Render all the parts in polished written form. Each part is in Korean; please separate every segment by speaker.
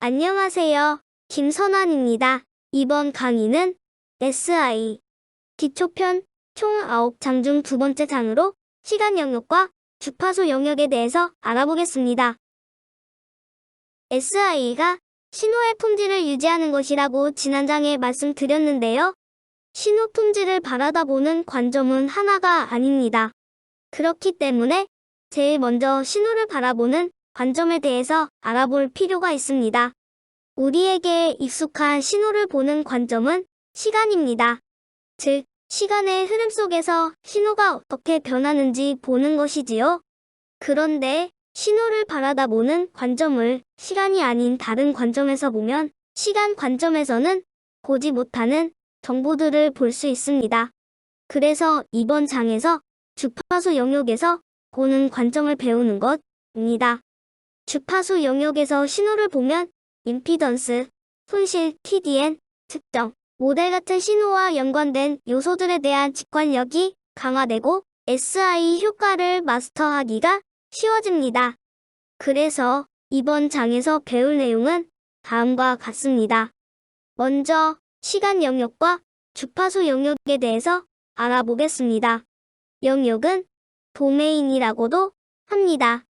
Speaker 1: 안녕하세요. 김선환입니다. 이번 강의는 SI 기초편 총 9장 중 두 번째 장으로 시간 영역과 주파수 영역에 대해서 알아보겠습니다. SI가 신호의 품질을 유지하는 것이라고 지난 장에 말씀드렸는데요. 신호 품질을 바라다 보는 관점은 하나가 아닙니다. 그렇기 때문에 제일 먼저 신호를 바라보는 관점에 대해서 알아볼 필요가 있습니다. 우리에게 익숙한 신호를 보는 관점은 시간입니다. 즉, 시간의 흐름 속에서 신호가 어떻게 변하는지 보는 것이지요. 그런데 신호를 바라다 보는 관점을 시간이 아닌 다른 관점에서 보면 시간 관점에서는 보지 못하는 정보들을 볼 수 있습니다. 그래서 이번 장에서 주파수 영역에서 보는 관점을 배우는 것입니다. 주파수 영역에서 신호를 보면 임피던스, 손실, TDN, 특정, 모델 같은 신호와 연관된 요소들에 대한 직관력이 강화되고 SI 효과를 마스터하기가 쉬워집니다. 그래서 이번 장에서 배울 내용은 다음과 같습니다. 먼저 시간 영역과 주파수 영역에 대해서 알아보겠습니다. 영역은 도메인이라고도 합니다.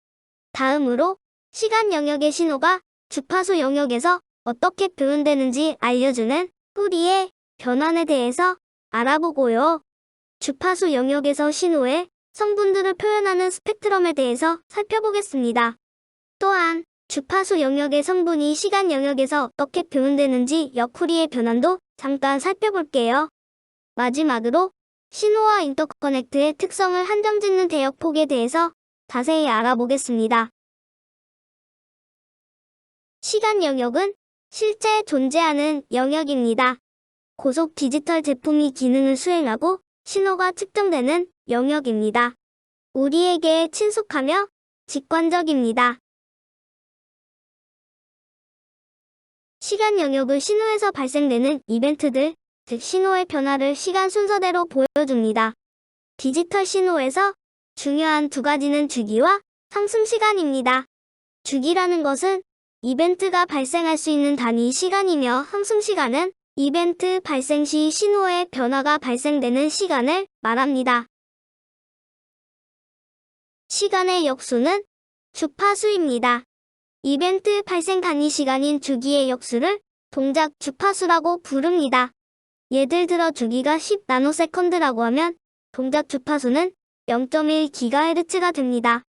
Speaker 1: 다음으로 시간 영역의 신호가 주파수 영역에서 어떻게 표현되는지 알려주는 뿌리의 변환에 대해서 알아보고요. 주파수 영역에서 신호의 성분들을 표현하는 스펙트럼에 대해서 살펴보겠습니다. 또한 주파수 영역의 성분이 시간 영역에서 어떻게 표현되는지 옆구리의 변환도 잠깐 살펴볼게요. 마지막으로 신호와 인터커넥트의 특성을 한정짓는 대역폭에 대해서 자세히 알아보겠습니다. 시간 영역은 실제 존재하는 영역입니다. 고속 디지털 제품이 기능을 수행하고 신호가 측정되는 영역입니다. 우리에게 친숙하며 직관적입니다. 시간 영역은 신호에서 발생되는 이벤트들, 즉 신호의 변화를 시간 순서대로 보여줍니다. 디지털 신호에서 중요한 두 가지는 주기와 상승 시간입니다. 주기라는 것은 이벤트가 발생할 수 있는 단위 시간이며 상승 시간은 이벤트 발생 시 신호의 변화가 발생되는 시간을 말합니다. 시간의 역수는 주파수입니다. 이벤트 발생 단위 시간인 주기의 역수를 동작 주파수라고 부릅니다. 예를 들어 주기가 10나노세컨드라고 하면 동작 주파수는 0.1GHz가 됩니다.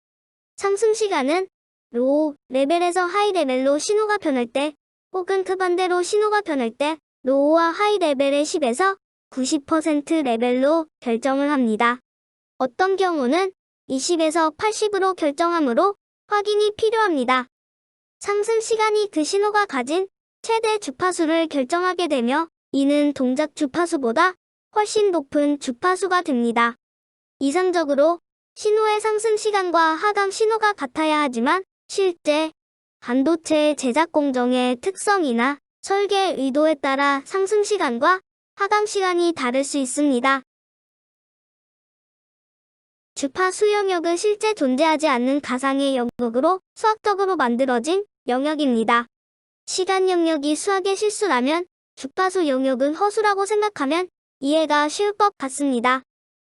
Speaker 1: 상승 시간은 로우 레벨에서 하이 레벨로 신호가 변할 때 혹은 그 반대로 신호가 변할 때 로우와 하이 레벨의 10에서 90% 레벨로 결정을 합니다. 어떤 경우는 20에서 80으로 결정하므로 확인이 필요합니다. 상승 시간이 그 신호가 가진 최대 주파수를 결정하게 되며 이는 동작 주파수보다 훨씬 높은 주파수가 됩니다. 이상적으로 신호의 상승 시간과 하강 신호가 같아야 하지만 실제 반도체 제작 공정의 특성이나 설계 의도에 따라 상승 시간과 하강 시간이 다를 수 있습니다. 주파수 영역은 실제 존재하지 않는 가상의 영역으로 수학적으로 만들어진 영역입니다. 시간 영역이 수학의 실수라면 주파수 영역은 허수라고 생각하면 이해가 쉬울 것 같습니다.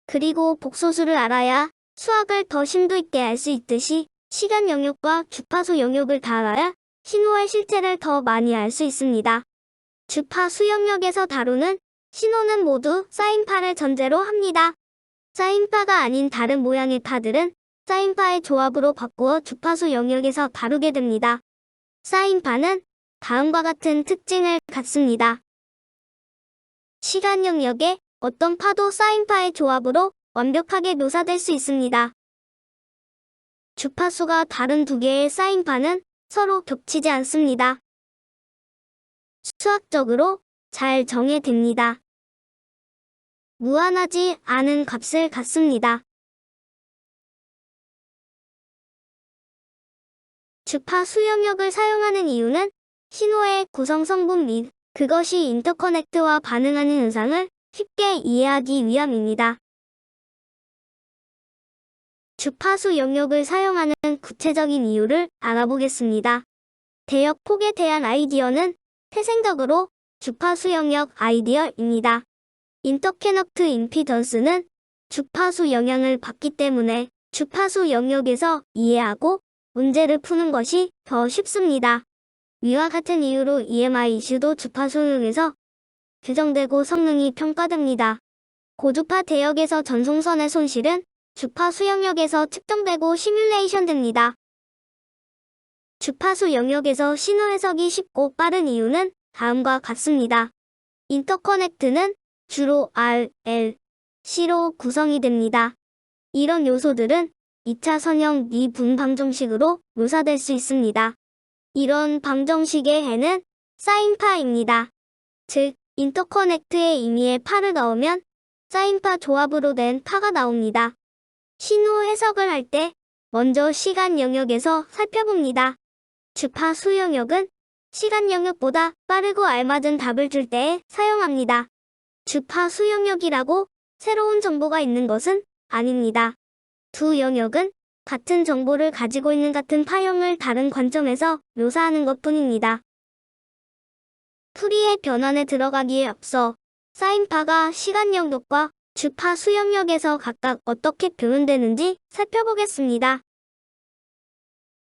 Speaker 1: 그리고 복소수를 알아야 수학을 더 심도 있게 알 수 있듯이 시간 영역과 주파수 영역을 다 알아야 신호의 실체를 더 많이 알 수 있습니다. 주파수 영역에서 다루는 신호는 모두 사인파를 전제로 합니다. 사인파가 아닌 다른 모양의 파들은 사인파의 조합으로 바꾸어 주파수 영역에서 다루게 됩니다. 사인파는 다음과 같은 특징을 갖습니다. 시간 영역에 어떤 파도 사인파의 조합으로 완벽하게 묘사될 수 있습니다. 주파수가 다른 두 개의 사인파는 서로 겹치지 않습니다. 수학적으로 잘 정해됩니다. 무한하지 않은 값을 갖습니다. 주파수 영역을 사용하는 이유는 신호의 구성 성분 및 그것이 인터커넥트와 반응하는 현상을 쉽게 이해하기 위함입니다. 주파수 영역을 사용하는 구체적인 이유를 알아보겠습니다. 대역 폭에 대한 아이디어는 태생적으로 주파수 영역 아이디어입니다. 인터캐넥트 임피던스는 주파수 영향을 받기 때문에 주파수 영역에서 이해하고 문제를 푸는 것이 더 쉽습니다. 위와 같은 이유로 EMI 이슈도 주파수 영역에서 규정되고 성능이 평가됩니다. 고주파 대역에서 전송선의 손실은 주파수 영역에서 측정되고 시뮬레이션 됩니다. 주파수 영역에서 신호 해석이 쉽고 빠른 이유는 다음과 같습니다. 인터커넥트는 주로 R, L, C로 구성이 됩니다. 이런 요소들은 2차 선형 미분 방정식으로 묘사될 수 있습니다. 이런 방정식의 해는 사인파입니다. 즉, 인터커넥트의 임의에 파를 넣으면 사인파 조합으로 된 파가 나옵니다. 신호 해석을 할 때 먼저 시간 영역에서 살펴봅니다. 주파수 영역은 시간 영역보다 빠르고 알맞은 답을 줄 때에 사용합니다. 주파수 영역이라고 새로운 정보가 있는 것은 아닙니다. 두 영역은 같은 정보를 가지고 있는 같은 파형을 다른 관점에서 묘사하는 것뿐입니다. 풀이의 변환에 들어가기에 앞서 사인파가 시간 영역과 주파수 영역에서 각각 어떻게 표현되는지 살펴보겠습니다.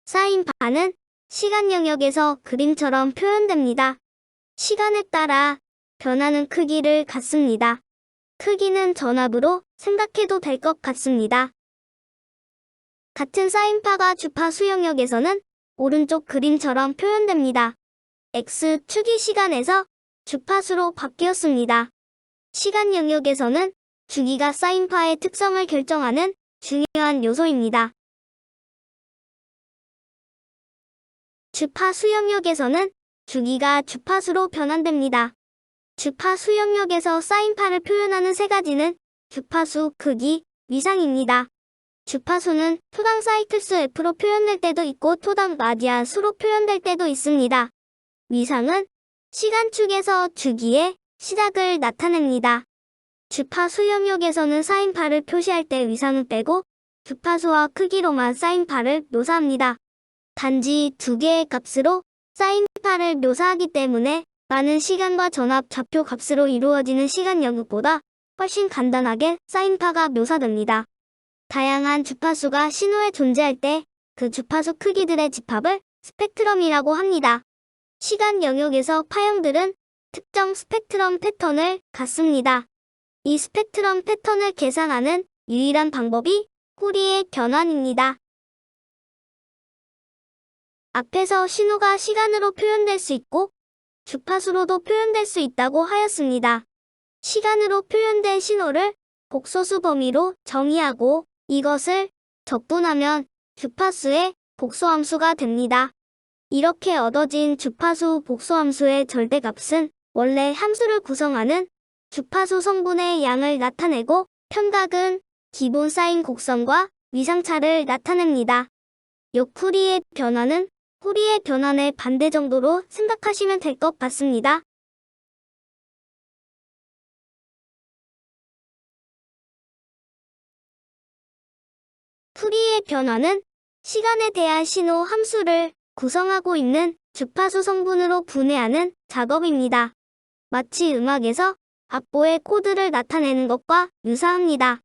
Speaker 1: 사인파는 시간 영역에서 그림처럼 표현됩니다. 시간에 따라 변하는 크기를 갖습니다. 크기는 전압으로 생각해도 될 것 같습니다. 같은 사인파가 주파수 영역에서는 오른쪽 그림처럼 표현됩니다. X축이 시간에서 주파수로 바뀌었습니다. 시간 영역에서는 주기가 사인파의 특성을 결정하는 중요한 요소입니다. 주파수 영역에서는 주기가 주파수로 변환됩니다. 주파수 영역에서 사인파를 표현하는 세 가지는 주파수, 크기, 위상입니다. 주파수는 토당 사이클수 F로 표현될 때도 있고 토당 라디안수로 표현될 때도 있습니다. 위상은 시간축에서 주기의 시작을 나타냅니다. 주파수 영역에서는 사인파를 표시할 때 위상은 빼고 주파수와 크기로만 사인파를 묘사합니다. 단지 두 개의 값으로 사인파를 묘사하기 때문에 많은 시간과 전압 좌표 값으로 이루어지는 시간 영역보다 훨씬 간단하게 사인파가 묘사됩니다. 다양한 주파수가 신호에 존재할 때 그 주파수 크기들의 집합을 스펙트럼이라고 합니다. 시간 영역에서 파형들은 특정 스펙트럼 패턴을 갖습니다. 이 스펙트럼 패턴을 계산하는 유일한 방법이 후리의 변환입니다. 앞에서 신호가 시간으로 표현될 수 있고 주파수로도 표현될 수 있다고 하였습니다. 시간으로 표현된 신호를 복소수 범위로 정의하고 이것을 적분하면 주파수의 복소함수가 됩니다. 이렇게 얻어진 주파수 복소함수의 절대값은 원래 함수를 구성하는 주파수 성분의 양을 나타내고 편각은 기본 사인 곡선과 위상차를 나타냅니다. 역후리의 변화는 후리의 변환의 반대 정도로 생각하시면 될 것 같습니다. 후리의 변화는 시간에 대한 신호 함수를 구성하고 있는 주파수 성분으로 분해하는 작업입니다. 마치 음악에서 악보의 코드를 나타내는 것과 유사합니다.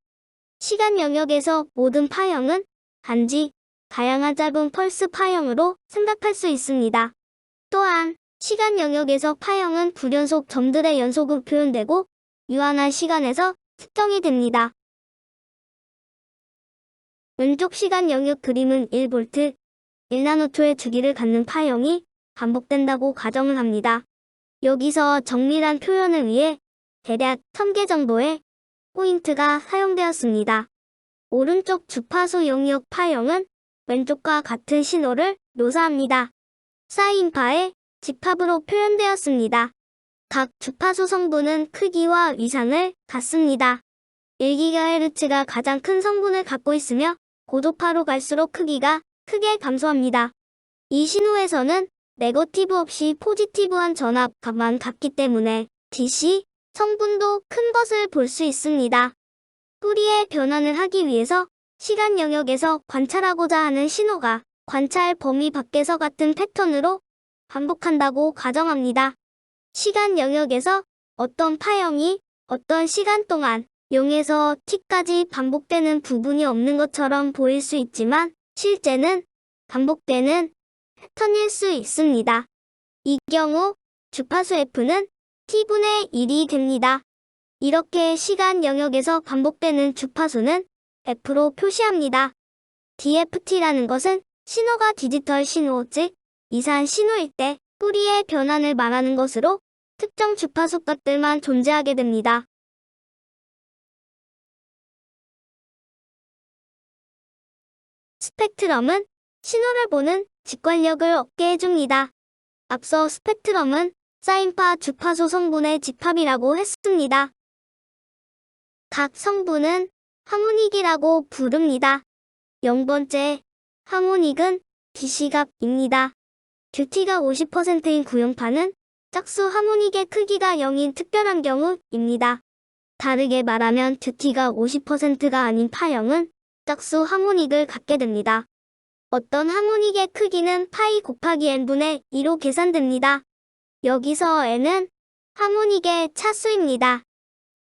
Speaker 1: 시간 영역에서 모든 파형은 단지 다양한 짧은 펄스 파형으로 생각할 수 있습니다. 또한 시간 영역에서 파형은 불연속 점들의 연속으로 표현되고 유한한 시간에서 측정이 됩니다. 왼쪽 시간 영역 그림은 1V, 1나노초의 주기를 갖는 파형이 반복된다고 가정을 합니다. 여기서 정밀한 표현을 위해 대략 1000개 정도의 포인트가 사용되었습니다. 오른쪽 주파수 영역 파형은 왼쪽과 같은 신호를 묘사합니다. 사인파의 집합으로 표현되었습니다. 각 주파수 성분은 크기와 위상을 갖습니다. 1GHz가 가장 큰 성분을 갖고 있으며 고도파로 갈수록 크기가 크게 감소합니다. 이 신호에서는 네거티브 없이 포지티브한 전압 값만 갖기 때문에 DC 성분도 큰 것을 볼 수 있습니다. 후리의 변환을 하기 위해서 시간 영역에서 관찰하고자 하는 신호가 관찰 범위 밖에서 같은 패턴으로 반복한다고 가정합니다. 시간 영역에서 어떤 파형이 어떤 시간 동안 0에서 t까지 반복되는 부분이 없는 것처럼 보일 수 있지만 실제는 반복되는 패턴일 수 있습니다. 이 경우 주파수 f는 t분의 1이 됩니다. 이렇게 시간 영역에서 반복되는 주파수는 f로 표시합니다. DFT라는 것은 신호가 디지털 신호, 즉 이산 신호일 때 뿌리의 변환을 말하는 것으로 특정 주파수 값들만 존재하게 됩니다. 스펙트럼은 신호를 보는 직관력을 얻게 해줍니다. 앞서 스펙트럼은 사인파 주파수 성분의 집합이라고 했습니다. 각 성분은 하모닉이라고 부릅니다. 0번째 하모닉은 D시각입니다. 듀티가 50%인 구형파는 짝수 하모닉의 크기가 0인 특별한 경우입니다. 다르게 말하면 듀티가 50%가 아닌 파형은 짝수 하모닉을 갖게 됩니다. 어떤 하모닉의 크기는 파이 곱하기 n분의 2로 계산됩니다. 여기서 n은 하모닉의 차수입니다.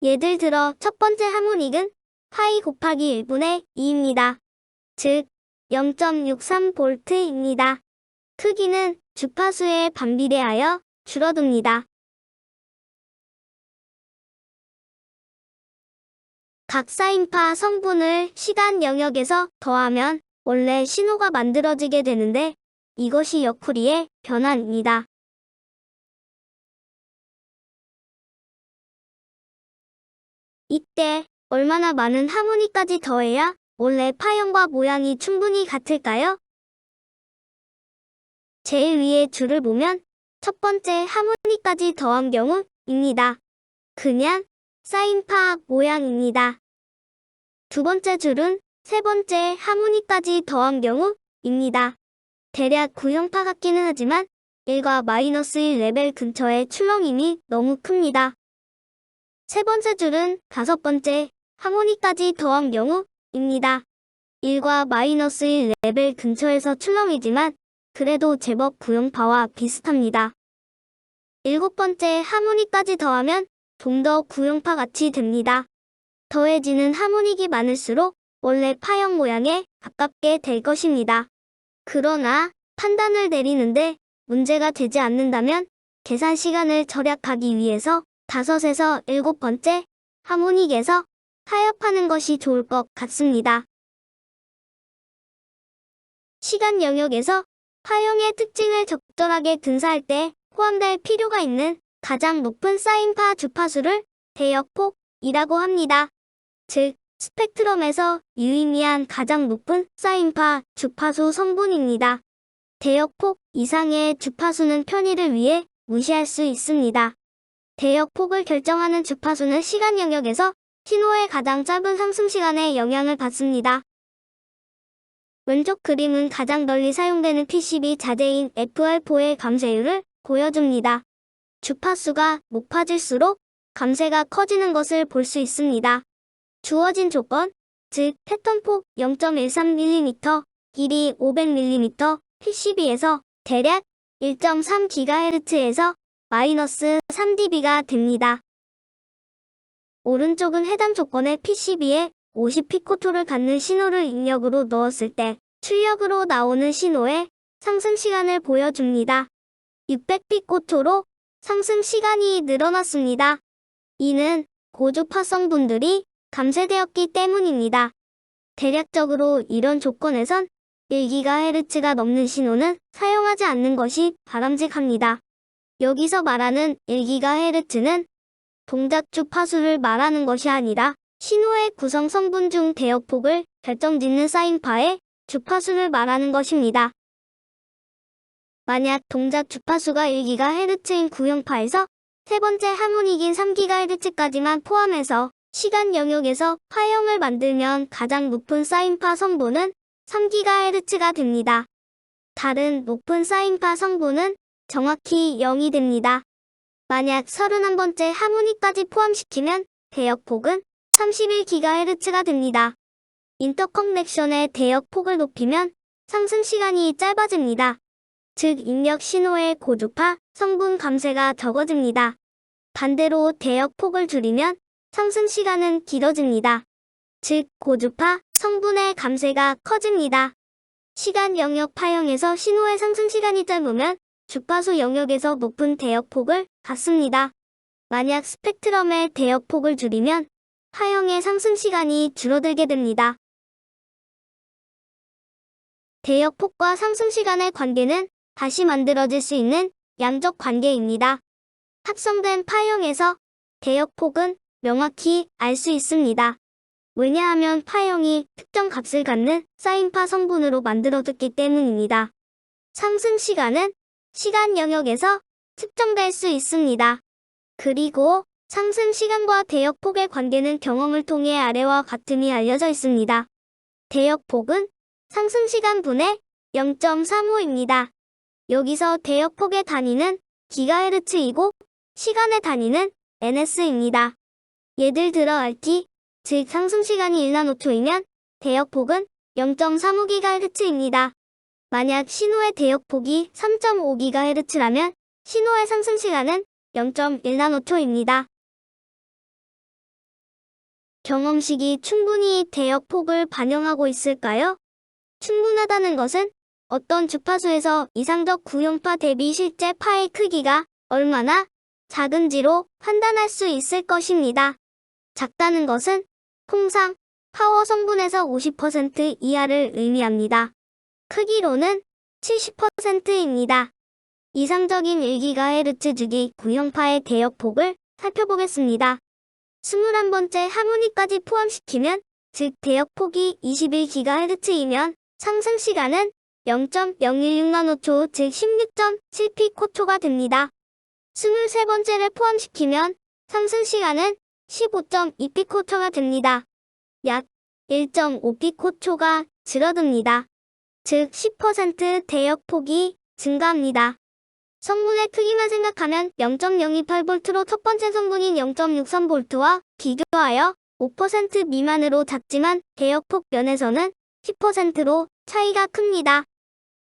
Speaker 1: 예를 들어 첫 번째 하모닉은 파이 곱하기 1분의 2입니다. 즉 0.63V입니다. 크기는 주파수에 반비례하여 줄어듭니다. 각 사인파 성분을 시간 영역에서 더하면 원래 신호가 만들어지게 되는데 이것이 여쿠리의 변환입니다. 이때 얼마나 많은 하모닉까지 더해야 원래 파형과 모양이 충분히 같을까요? 제일 위에 줄을 보면 첫 번째 하모닉까지 더한 경우입니다. 그냥 사인파 모양입니다. 두 번째 줄은 세 번째 하모닉까지 더한 경우입니다. 대략 구형파 같기는 하지만 1과 -1 레벨 근처의 출렁임이 너무 큽니다. 세 번째 줄은 다섯 번째 하모닉까지 더한 경우입니다. 1과 -1 레벨 근처에서 출렁이지만 그래도 제법 구형파와 비슷합니다. 일곱 번째 하모닉까지 더하면 좀 더 구형파 같이 됩니다. 더해지는 하모닉이 많을수록 원래 파형 모양에 가깝게 될 것입니다. 그러나 판단을 내리는데 문제가 되지 않는다면 계산 시간을 절약하기 위해서 5에서 7번째 하모닉에서 타협하는 것이 좋을 것 같습니다. 시간 영역에서 파형의 특징을 적절하게 근사할 때 포함될 필요가 있는 가장 높은 사인파 주파수를 대역폭이라고 합니다. 즉, 스펙트럼에서 유의미한 가장 높은 사인파 주파수 성분입니다. 대역폭 이상의 주파수는 편의를 위해 무시할 수 있습니다. 대역폭을 결정하는 주파수는 시간 영역에서 신호의 가장 짧은 상승 시간에 영향을 받습니다. 왼쪽 그림은 가장 널리 사용되는 PCB 자재인 FR4의 감쇄율을 보여줍니다. 주파수가 높아질수록 감쇄가 커지는 것을 볼 수 있습니다. 주어진 조건, 즉 패턴폭 0.13mm, 길이 500mm, PCB에서 대략 1.3GHz에서 -3dB가 됩니다. 오른쪽은 해당 조건의 PCB에 50피코토를 갖는 신호를 입력으로 넣었을 때 출력으로 나오는 신호의 상승 시간을 보여줍니다. 600피코토로 상승 시간이 늘어났습니다. 이는 고주파 성분들이 감쇄되었기 때문입니다. 대략적으로 이런 조건에선 1GHz가 넘는 신호는 사용하지 않는 것이 바람직합니다. 여기서 말하는 1GHz는 동작 주파수를 말하는 것이 아니라 신호의 구성 성분 중 대역폭을 결정짓는 사인파의 주파수를 말하는 것입니다. 만약 동작 주파수가 1GHz인 구형파에서 세 번째 하모닉인 3GHz까지만 포함해서 시간 영역에서 파형을 만들면 가장 높은 사인파 성분은 3GHz가 됩니다. 다른 높은 사인파 성분은 정확히 0이 됩니다. 만약 31번째 하모닉까지 포함시키면 대역폭은 31GHz가 됩니다. 인터커넥션의 대역폭을 높이면 상승 시간이 짧아집니다. 즉 입력 신호의 고주파, 성분 감쇄가 적어집니다. 반대로 대역폭을 줄이면 상승 시간은 길어집니다. 즉 고주파, 성분의 감쇄가 커집니다. 시간 영역 파형에서 신호의 상승 시간이 짧으면 주파수 영역에서 높은 대역폭을 갖습니다. 만약 스펙트럼의 대역폭을 줄이면 파형의 상승 시간이 줄어들게 됩니다. 대역폭과 상승 시간의 관계는 다시 만들어질 수 있는 양적 관계입니다. 합성된 파형에서 대역폭은 명확히 알 수 있습니다. 왜냐하면 파형이 특정 값을 갖는 사인파 성분으로 만들어졌기 때문입니다. 상승 시간은 시간 영역에서 측정될 수 있습니다. 그리고 상승 시간과 대역폭의 관계는 경험을 통해 아래와 같음이 알려져 있습니다. 대역폭은 상승 시간 분의 0.35입니다. 여기서 대역폭의 단위는 기가헤르츠이고 시간의 단위는 NS입니다. 예를 들어 RT, 즉 상승 시간이 1나노초이면 대역폭은 0.35GHz입니다. 만약 신호의 대역폭이 3.5GHz라면 신호의 상승 시간은 0.1나노초입니다. 경험식이 충분히 대역폭을 반영하고 있을까요? 충분하다는 것은 어떤 주파수에서 이상적 구형파 대비 실제 파의 크기가 얼마나 작은지로 판단할 수 있을 것입니다. 작다는 것은 통상 파워 성분에서 50% 이하를 의미합니다. 크기로는 70%입니다. 이상적인 1GHz 주기 구형파의 대역폭을 살펴보겠습니다. 21번째 하모니까지 포함시키면, 즉 대역폭이 21GHz이면 상승 시간은 0.016나노초, 즉 16.7피코초가 됩니다. 23번째를 포함시키면 상승 시간은 15.2피코초가 됩니다. 약 1.5피코초가 줄어듭니다. 즉 10% 대역폭이 증가합니다. 성분의 크기만 생각하면 0.028V로 첫 번째 성분인 0.63V와 비교하여 5% 미만으로 작지만 대역폭 면에서는 10%로 차이가 큽니다.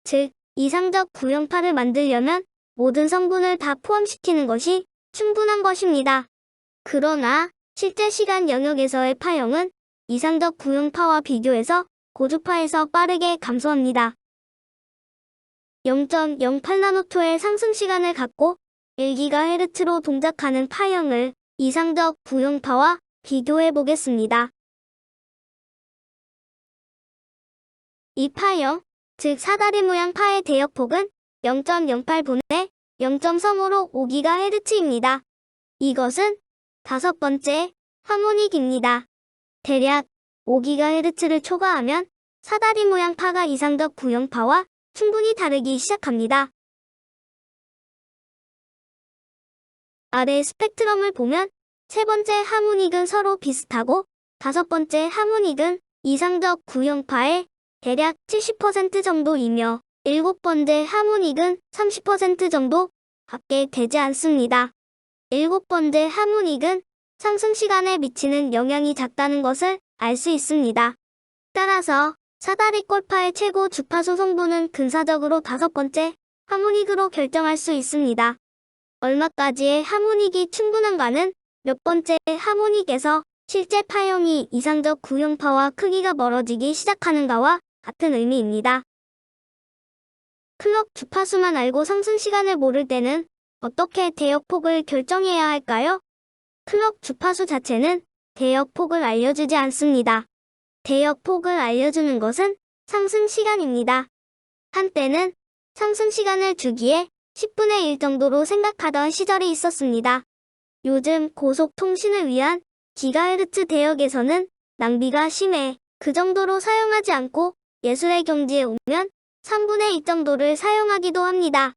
Speaker 1: 즉, 이상적 구형파를 만들려면 모든 성분을 다 포함시키는 것이 충분한 것입니다. 그러나 실제 시간 영역에서의 파형은 이상적 구형파와 비교해서 고주파에서 빠르게 감소합니다. 0.08나노초의 상승 시간을 갖고 1GHz로 동작하는 파형을 이상적 구형파와 비교해 보겠습니다. 이 파형, 즉 사다리 모양 파의 대역폭은 0.08분의 0.35로 5GHz입니다. 이것은 다섯 번째 하모닉입니다. 대략 5GHz를 초과하면 사다리 모양 파가 이상적 구형파와 충분히 다르기 시작합니다. 아래 스펙트럼을 보면 세 번째 하모닉은 서로 비슷하고 다섯 번째 하모닉은 이상적 구형파의 대략 70% 정도이며 일곱 번째 하모닉은 30% 정도 밖에 되지 않습니다. 일곱 번째 하모닉은 상승 시간에 미치는 영향이 작다는 것을 알 수 있습니다. 따라서 사다리 꼴파의 최고 주파수 성분은 근사적으로 다섯 번째 하모닉으로 결정할 수 있습니다. 얼마까지의 하모닉이 충분한가는 몇 번째 하모닉에서 실제 파형이 이상적 구형파와 크기가 멀어지기 시작하는가와 같은 의미입니다. 클럭 주파수만 알고 상승 시간을 모를 때는 어떻게 대역폭을 결정해야 할까요? 클럭 주파수 자체는 대역폭을 알려주지 않습니다. 대역폭을 알려주는 것은 상승 시간입니다. 한때는 상승 시간을 주기에 10분의 1 정도로 생각하던 시절이 있었습니다. 요즘 고속통신을 위한 기가헤르츠 대역에서는 낭비가 심해 그 정도로 사용하지 않고 예술의 경지에 오면 3분의 2 정도를 사용하기도 합니다.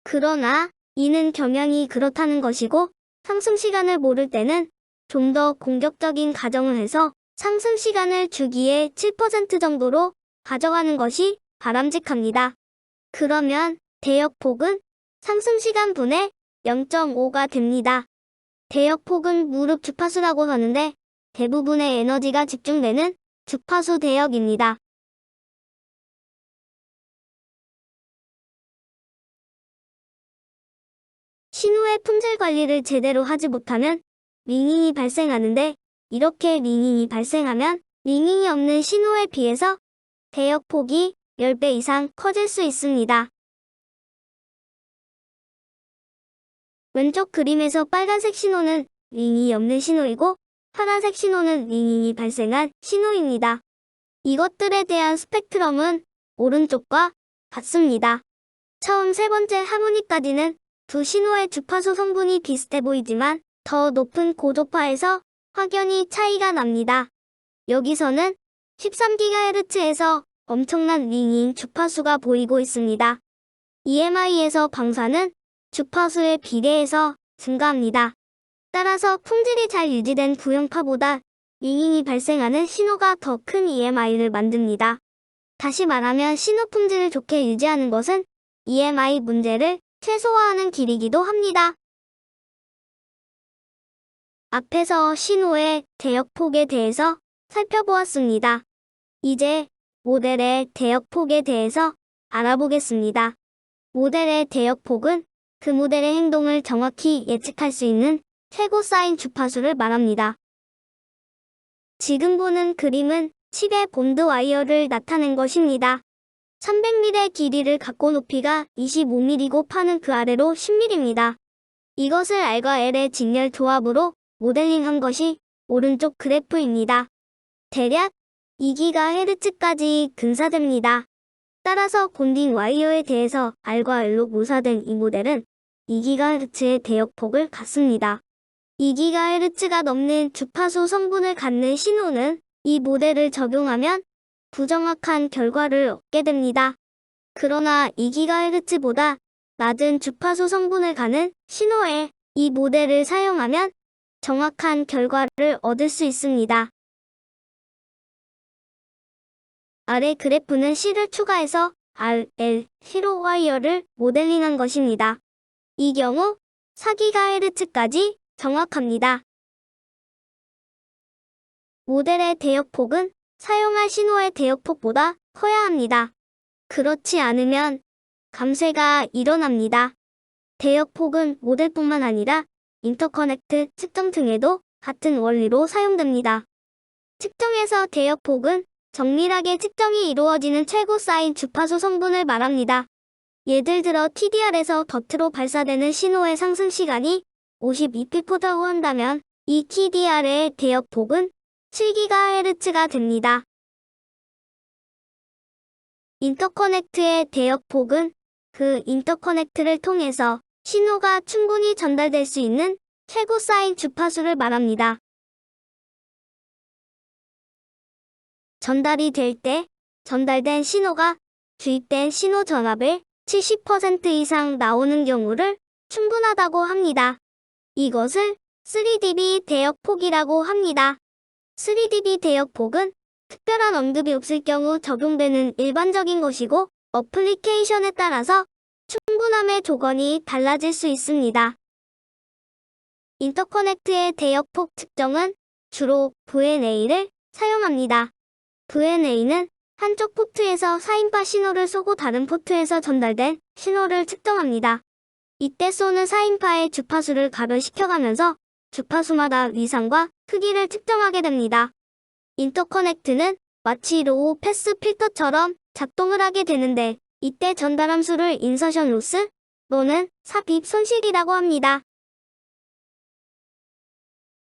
Speaker 1: 그러나 이는 경향이 그렇다는 것이고 상승 시간을 모를 때는 좀 더 공격적인 가정을 해서 상승 시간을 주기에 7% 정도로 가져가는 것이 바람직합니다. 그러면 대역폭은 상승 시간 분의 0.5가 됩니다. 대역폭은 무릎 주파수라고 하는데 대부분의 에너지가 집중되는 주파수 대역입니다. 신호의 품질 관리를 제대로 하지 못하면 링잉이 발생하는데, 이렇게 링잉이 발생하면 링잉이 없는 신호에 비해서 대역폭이 10배 이상 커질 수 있습니다. 왼쪽 그림에서 빨간색 신호는 링잉이 없는 신호이고 파란색 신호는 링잉이 발생한 신호입니다. 이것들에 대한 스펙트럼은 오른쪽과 같습니다. 처음 세 번째 하모니까지는 두 신호의 주파수 성분이 비슷해 보이지만 더 높은 고조파에서 확연히 차이가 납니다. 여기서는 13GHz에서 엄청난 링잉 주파수가 보이고 있습니다. EMI에서 방사는 주파수에 비례해서 증가합니다. 따라서 품질이 잘 유지된 구형파보다 링잉이 발생하는 신호가 더 큰 EMI를 만듭니다. 다시 말하면 신호 품질을 좋게 유지하는 것은 EMI 문제를 최소화하는 길이기도 합니다. 앞에서 신호의 대역폭에 대해서 살펴보았습니다. 이제 모델의 대역폭에 대해서 알아보겠습니다. 모델의 대역폭은 그 모델의 행동을 정확히 예측할 수 있는 최고 사인 주파수를 말합니다. 지금 보는 그림은 칩의 본드 와이어를 나타낸 것입니다. 300mm의 길이를 갖고 높이가 25mm고 파는 그 아래로 10mm입니다. 이것을 R과 L의 직렬 조합으로 모델링한 것이 오른쪽 그래프입니다. 대략 2GHz까지 근사됩니다. 따라서 곤딩 와이어에 대해서 R과 L로 묘사된 이 모델은 2GHz의 대역폭을 갖습니다. 2GHz가 넘는 주파수 성분을 갖는 신호는 이 모델을 적용하면 부정확한 결과를 얻게 됩니다. 그러나 2GHz보다 낮은 주파수 성분을 가는 신호에 이 모델을 사용하면 정확한 결과를 얻을 수 있습니다. 아래 그래프는 C를 추가해서 R, L, C로 와이어를 모델링한 것입니다. 이 경우 4GHz까지 정확합니다. 모델의 대역폭은 사용할 신호의 대역폭보다 커야 합니다. 그렇지 않으면 감쇄가 일어납니다. 대역폭은 모델뿐만 아니라 인터커넥트 측정 등에도 같은 원리로 사용됩니다. 측정에서 대역폭은 정밀하게 측정이 이루어지는 최고 사인 주파수 성분을 말합니다. 예를 들어 TDR에서 겉으로 발사되는 신호의 상승 시간이 52피코라고 한다면 이 TDR의 대역폭은 7GHz가 됩니다. 인터커넥트의 대역폭은 그 인터커넥트를 통해서 신호가 충분히 전달될 수 있는 최고 사인 주파수를 말합니다. 전달이 될 때 전달된 신호가 주입된 신호 전압의 70% 이상 나오는 경우를 충분하다고 합니다. 이것을 3dB 대역폭이라고 합니다. 3dB 대역폭은 특별한 언급이 없을 경우 적용되는 일반적인 것이고 어플리케이션에 따라서 충분함의 조건이 달라질 수 있습니다. 인터커넥트의 대역폭 측정은 주로 VNA를 사용합니다. VNA는 한쪽 포트에서 4인파 신호를 쏘고 다른 포트에서 전달된 신호를 측정합니다. 이때 쏘는 4인파의 주파수를 가변시켜가면서 주파수마다 위상과 크기를 측정하게 됩니다. 인터커넥트는 마치 로우 패스 필터처럼 작동을 하게 되는데 이때 전달 함수를 인서션 로스 또는 삽입 손실이라고 합니다.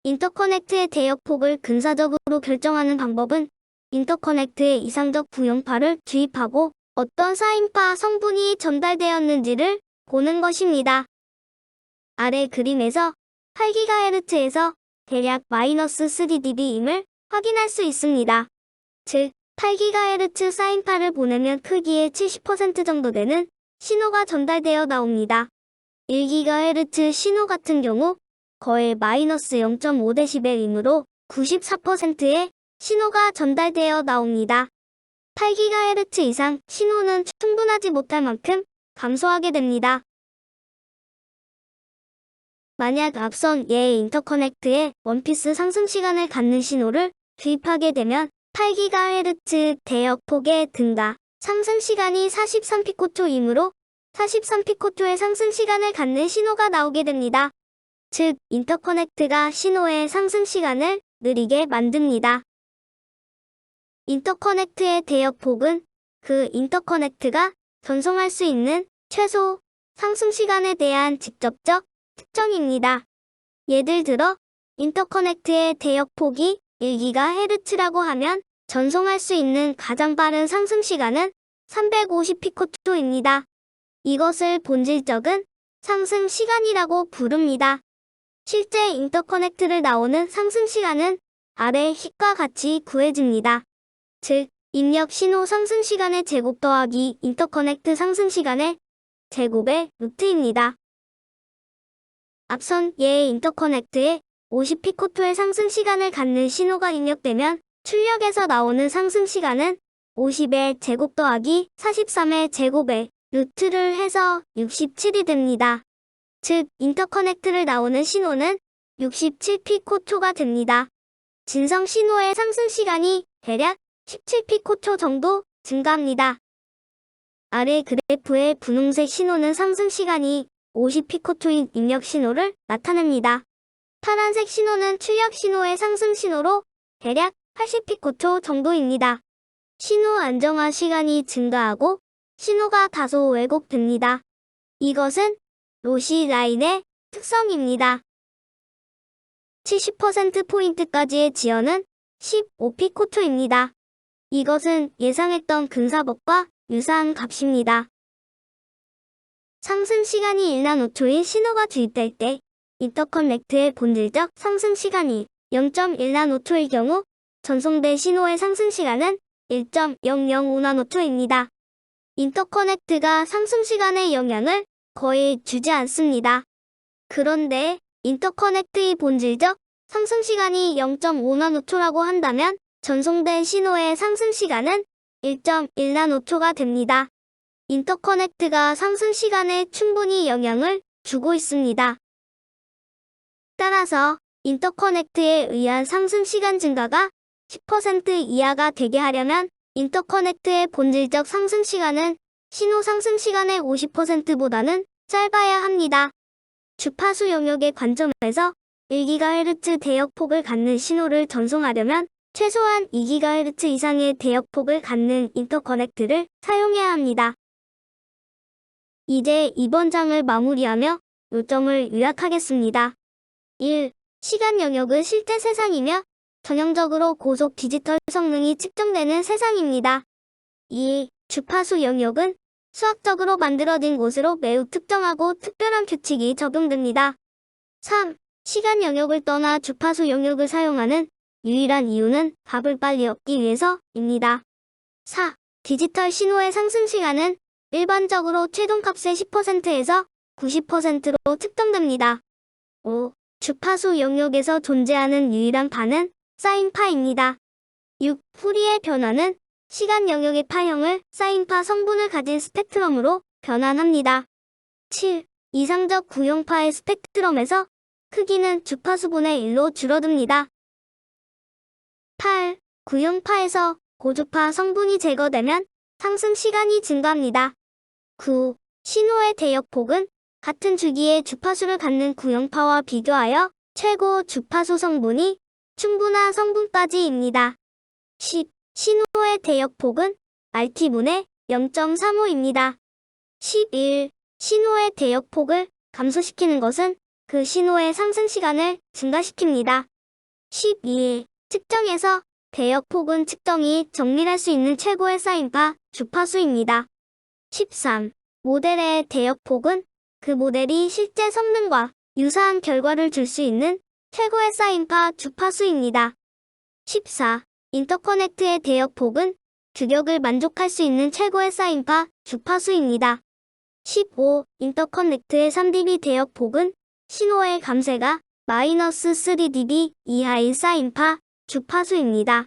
Speaker 1: 인터커넥트의 대역폭을 근사적으로 결정하는 방법은 인터커넥트에 이상적 구형파를 주입하고 어떤 4인파 성분이 전달되었는지를 보는 것입니다. 아래 그림에서 8GHz에서 대략 마이너스 3dB임을 확인할 수 있습니다. 즉, 8GHz 사인파를 보내면 크기의 70% 정도 되는 신호가 전달되어 나옵니다. 1GHz 신호 같은 경우 거의 마이너스 0.5dB이므로 94%의 신호가 전달되어 나옵니다. 8GHz 이상 신호는 충분하지 못할 만큼 감소하게 됩니다. 만약 앞선 예의 인터커넥트에 원피스 상승 시간을 갖는 신호를 주입하게 되면 8GHz 대역폭의 증가, 상승 시간이 43피코초이므로 43피코토의 상승 시간을 갖는 신호가 나오게 됩니다. 즉, 인터커넥트가 신호의 상승 시간을 느리게 만듭니다. 인터커넥트의 대역폭은 그 인터커넥트가 전송할 수 있는 최소 상승 시간에 대한 직접적 특정입니다. 예를 들어 인터커넥트의 대역폭이 1GHz라고 하면 전송할 수 있는 가장 빠른 상승 시간은 350피코토입니다. 이것을 본질적인 상승 시간이라고 부릅니다. 실제 인터커넥트를 나오는 상승 시간은 아래 식과 같이 구해집니다. 즉, 입력 신호 상승 시간의 제곱 더하기 인터커넥트 상승 시간의 제곱의 루트입니다. 앞선 예의 인터커넥트에 50피코토의 상승 시간을 갖는 신호가 입력되면 출력에서 나오는 상승 시간은 50의 제곱 더하기 43의 제곱의 루트를 해서 67이 됩니다. 즉, 인터커넥트를 나오는 신호는 67피코토가 됩니다. 진성 신호의 상승 시간이 대략 17피코토 정도 증가합니다. 아래 그래프의 분홍색 신호는 상승 시간이 50피코토인 입력 신호를 나타냅니다. 파란색 신호는 출력 신호의 상승 신호로 대략 80피코토 정도입니다. 신호 안정화 시간이 증가하고 신호가 다소 왜곡됩니다. 이것은 로시 라인의 특성입니다. 70%포인트까지의 지연은 15피코토입니다. 이것은 예상했던 근사법과 유사한 값입니다. 상승 시간이 1나노초인 신호가 주입될 때 인터커넥트의 본질적 상승 시간이 0.1나노초일 경우 전송된 신호의 상승 시간은 1.005나노초입니다. 인터커넥트가 상승 시간에 영향을 거의 주지 않습니다. 그런데 인터커넥트의 본질적 상승 시간이 0.5나노초라고 한다면 전송된 신호의 상승 시간은 1.1나노초가 됩니다. 인터커넥트가 상승 시간에 충분히 영향을 주고 있습니다. 따라서 인터커넥트에 의한 상승 시간 증가가 10% 이하가 되게 하려면 인터커넥트의 본질적 상승 시간은 신호 상승 시간의 50%보다는 짧아야 합니다. 주파수 영역의 관점에서 1GHz 대역폭을 갖는 신호를 전송하려면 최소한 2GHz 이상의 대역폭을 갖는 인터커넥트를 사용해야 합니다. 이제 이번 장을 마무리하며 요점을 요약하겠습니다. 1. 시간 영역은 실제 세상이며 전형적으로 고속 디지털 성능이 측정되는 세상입니다. 2. 주파수 영역은 수학적으로 만들어진 곳으로 매우 특정하고 특별한 규칙이 적용됩니다. 3. 시간 영역을 떠나 주파수 영역을 사용하는 유일한 이유는 값을 빨리 얻기 위해서입니다. 4. 디지털 신호의 상승 시간은 일반적으로 최종값의 10%에서 90%로 측정됩니다. 5. 주파수 영역에서 존재하는 유일한 파는 사인파입니다. 6. 푸리의 변화는 시간 영역의 파형을 사인파 성분을 가진 스펙트럼으로 변환합니다. 7. 이상적 구형파의 스펙트럼에서 크기는 주파수분의 1로 줄어듭니다. 8. 구형파에서 고주파 성분이 제거되면 상승 시간이 증가합니다. 9. 신호의 대역폭은 같은 주기의 주파수를 갖는 구형파와 비교하여 최고 주파수 성분이 충분한 성분까지입니다. 10. 신호의 대역폭은 RT분의 0.35입니다. 11. 신호의 대역폭을 감소시키는 것은 그 신호의 상승 시간을 증가시킵니다. 12. 측정에서 대역폭은 측정이 정밀할 수 있는 최고의 사인파 주파수입니다. 13. 모델의 대역폭은 그 모델이 실제 성능과 유사한 결과를 줄 수 있는 최고의 사인파 주파수입니다. 14. 인터커넥트의 대역폭은 규격을 만족할 수 있는 최고의 사인파 주파수입니다. 15. 인터커넥트의 3dB 대역폭은 신호의 감쇄가 -3dB 이하인 사인파 주파수입니다.